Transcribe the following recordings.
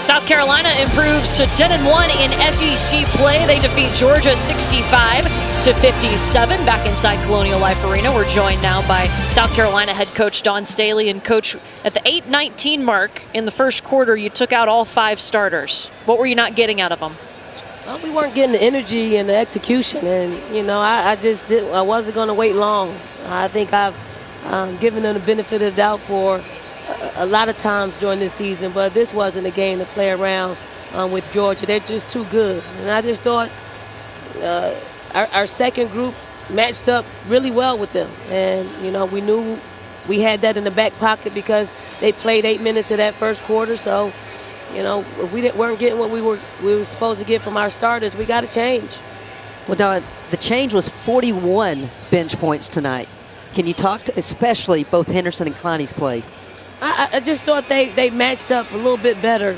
South Carolina improves to 10-1 in SEC play. They defeat Georgia 65-57 back inside Colonial Life Arena. We're joined now by South Carolina head coach Dawn Staley. And coach, at the 8:19 mark in the first quarter, you took out all 5 starters. What were you not getting out of them? Well, we weren't getting the energy and the execution, and I wasn't going to wait long. I think I've given them the benefit of the doubt for a lot of times during this season, but this wasn't a game to play around with Georgia. They're just too good. And I just thought our second group matched up really well with them. And, we knew we had that in the back pocket because they played 8 minutes of that first quarter. So, if we weren't getting what we were supposed to get from our starters, we got to change. Well, Don, the change was 41 bench points tonight. Can you talk to especially both Henderson and Clowney's play? I just thought they matched up a little bit better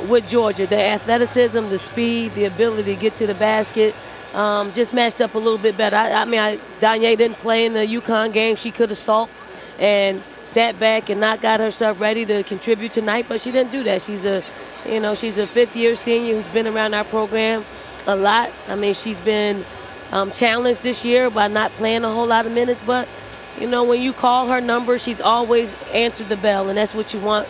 with Georgia. The athleticism, the speed, the ability to get to the basket just matched up a little bit better. Danye didn't play in the UConn game. She could have sulked and sat back and not got herself ready to contribute tonight, but she didn't do that. She's a fifth-year senior who's been around our program a lot. She's been challenged this year by not playing a whole lot of minutes, but when you call her number, she's always answered the bell, and that's what you want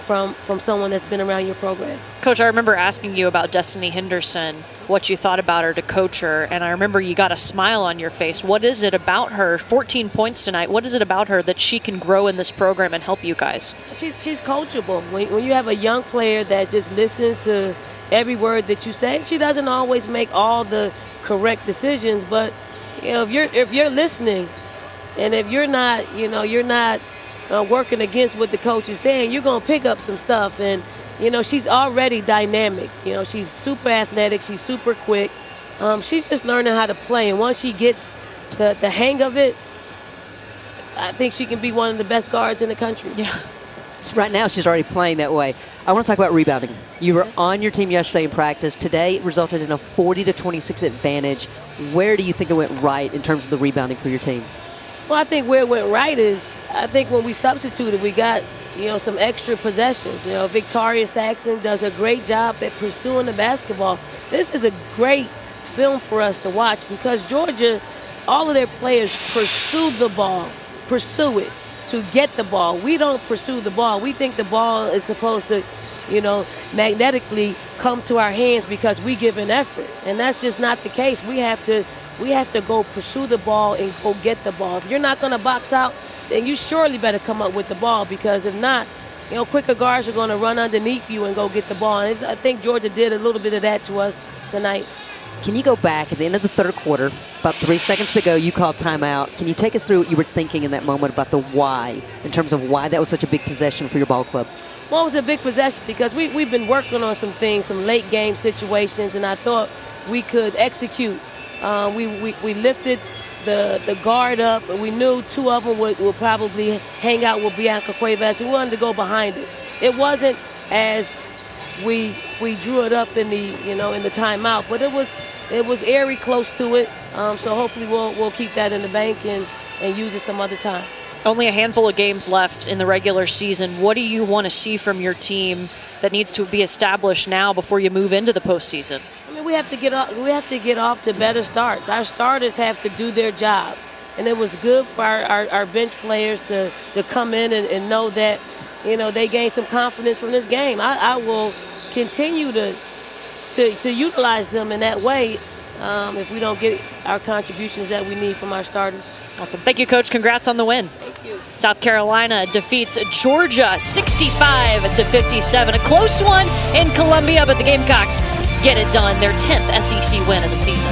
from someone that's been around your program. Coach, I remember asking you about Destiny Henderson, what you thought about her to coach her, and I remember you got a smile on your face. What is it about her? 14 points tonight. What is it about her that she can grow in this program and help you guys? She's coachable. When you have a young player that just listens to every word that you say, she doesn't always make all the correct decisions, but if you're listening, and if you're not working against what the coach is saying, you're going to pick up some stuff. And, she's already dynamic. She's super athletic. She's super quick. She's just learning how to play. And once she gets the hang of it, I think she can be one of the best guards in the country. Yeah. Right now, she's already playing that way. I want to talk about rebounding. You were on your team yesterday in practice. Today, it resulted in a 40-26 advantage. Where do you think it went right in terms of the rebounding for your team? Well, I think where it went right is, I think when we substituted, we got, some extra possessions. Victoria Saxon does a great job at pursuing the basketball. This is a great film for us to watch because Georgia, all of their players pursue it to get the ball. We don't pursue the ball. We think the ball is supposed to, magnetically come to our hands because we give an effort. And that's just not the case. We have to go pursue the ball and go get the ball. If you're not going to box out, then you surely better come up with the ball because if not, quicker guards are going to run underneath you and go get the ball. And I think Georgia did a little bit of that to us tonight. Can you go back at the end of the third quarter, about 3 seconds to go, you called timeout. Can you take us through what you were thinking in that moment about the why, in terms of why that was such a big possession for your ball club? Well, it was a big possession because we've been working on some things, some late game situations, and I thought we could execute. We lifted the guard up, and we knew 2 of them would probably hang out with Bianca Cuevas. We wanted to go behind it. It wasn't as we drew it up in the in the timeout, but it was airy close to it. So hopefully we'll keep that in the bank and use it some other time. Only a handful of games left in the regular season. What do you want to see from your team that needs to be established now before you move into the postseason? We have to get off to better starts. Our starters have to do their job, and it was good for our bench players to come in and know that they gained some confidence from this game. I will continue to utilize them in that way if we don't get our contributions that we need from our starters. Awesome. Thank you, Coach. Congrats on the win. Thank you. South Carolina defeats Georgia 65-57. A close one in Columbia, but the Gamecocks get it done. Their 10th SEC win of the season.